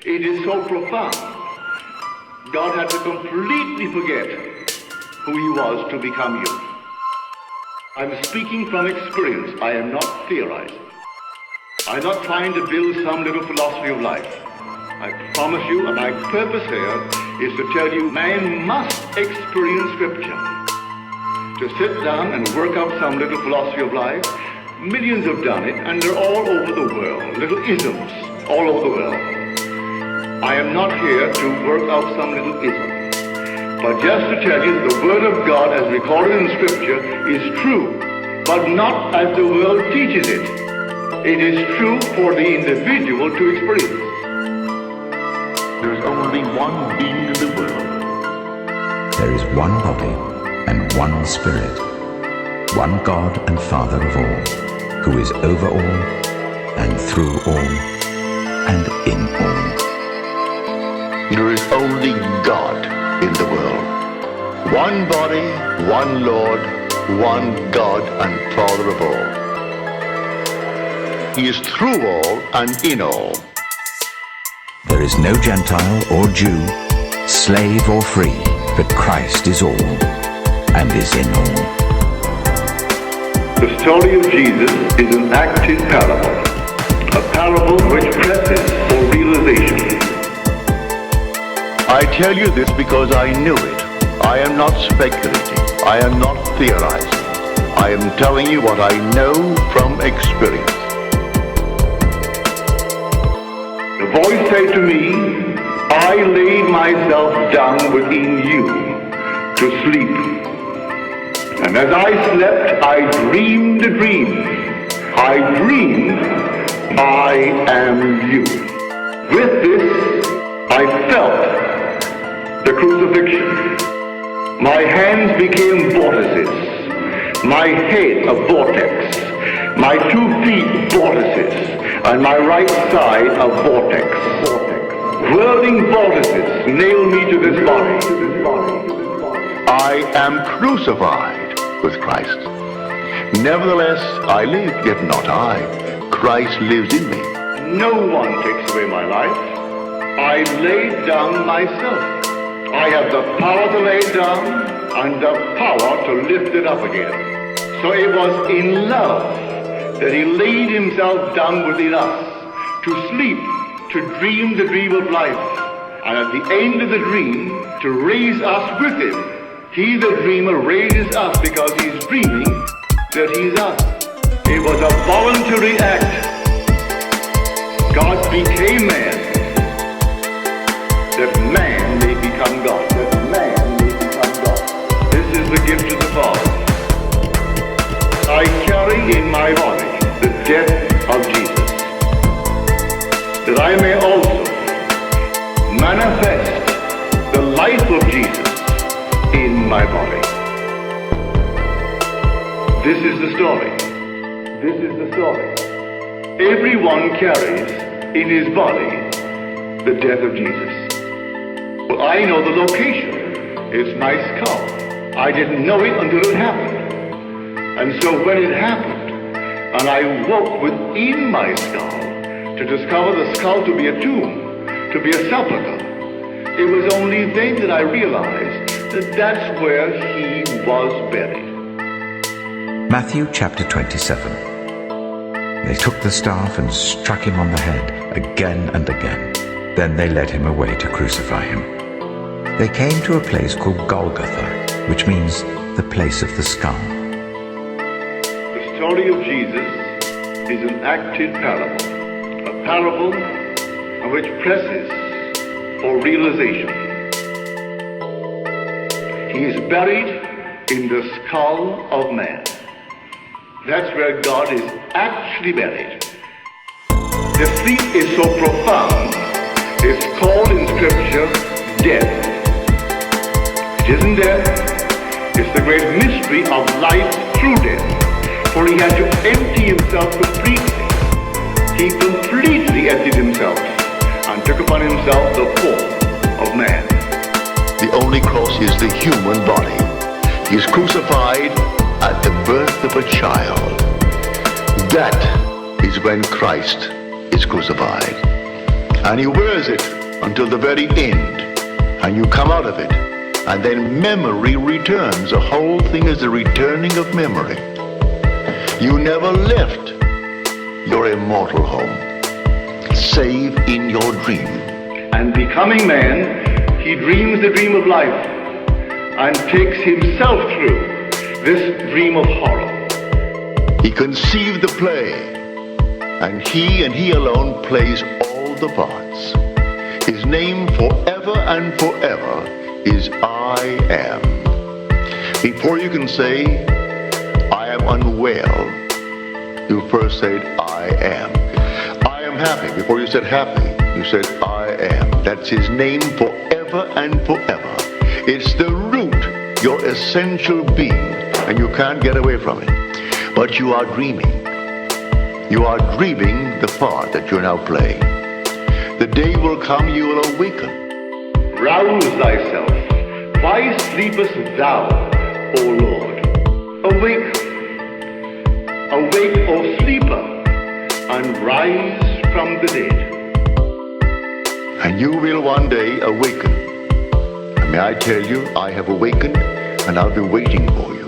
It is so profound. God had to completely forget who he was to become you. I'm speaking from experience. I am not theorizing. I'm not trying to build some little philosophy of life. I promise you, and my purpose here is to tell you, man must experience Scripture. To sit down and work out some little philosophy of life, millions have done it, and they're all over the world, little isms all over the world. I am not here to work out some little ism, but just to tell you that the Word of God as recorded in Scripture is true, but not as the world teaches it. It is true for the individual to experience. There is only one being in the world. There is one body and one Spirit, one God and Father of all, who is over all, and through all, and in all. There is only God in the world. One body, one Lord, one God and Father of all. He is through all and in all. There is no Gentile or Jew, slave or free, but Christ is all, and is in all. The story of Jesus is an acted parable, a parable which presses for realization. I tell you this because I knew it. I am not speculating. I am not theorizing. I am telling you what I know from experience. The voice said to me, I laid myself down within you to sleep. And as I slept, I dreamed a dream. I dreamed I am you. With this, I felt the crucifixion. My hands became vortices, my head a vortex, my 2 feet vortices, and my right side a vortex. Whirling vortices nailed me to this body. I am crucified with Christ. Nevertheless, I live, yet not I. Christ lives in me. No one takes away my life. I laid down myself. I have the power to lay it down and the power to lift it up again. So it was in love that he laid himself down within us to sleep, to dream the dream of life, and at the end of the dream to raise us with him. He, the dreamer, raises us because he's dreaming that he's us. It was a voluntary act. God became man, that man may become God. That man may become God. This is the gift of the Father. I carry in my body the death of Jesus, that I may also manifest the life of Jesus in my body. This is the story. This is the story. Everyone carries in his body the death of Jesus. Well, I know the location. It's my skull. I didn't know it until it happened. And so when it happened, and I woke within my skull to discover the skull to be a tomb, to be a sepulcher, it was only then that I realized that that's where he was buried. Matthew chapter 27. They took the staff and struck him on the head again and again. Then they led him away to crucify him. They came to a place called Golgotha, which means the place of the skull. The story of Jesus is an acted parable, a parable which presses for realization. He is buried in the skull of man. That's where God is actually buried. The sleep is so profound, it's called in Scripture death. It isn't death, it's the great mystery of life through death. For he had to empty himself completely. He completely emptied himself and took upon himself the form of man. The only cross is the human body. He is crucified at the birth of a child. That is when Christ is crucified. And he wears it until the very end. And you come out of it. And then memory returns. The whole thing is a returning of memory. You never left your immortal home, save in your dream. And becoming man, he dreams the dream of life and takes himself through this dream of horror. He conceived the play, and he alone plays all the parts. His name forever and forever is I am. Before you can say, I am unwell, you first said, I am. I am happy. Before you said happy, you said, I am. That's his name forever and forever. It's the root, your essential being, and you can't get away from it. But you are dreaming. You are dreaming the part that you're now playing. The day will come you will awaken. Rouse thyself. Why sleepest thou, O Lord? Awake. Awake, O sleeper, and rise from the dead. And you will one day awaken. And may I tell you, I have awakened, and I'll be waiting for you.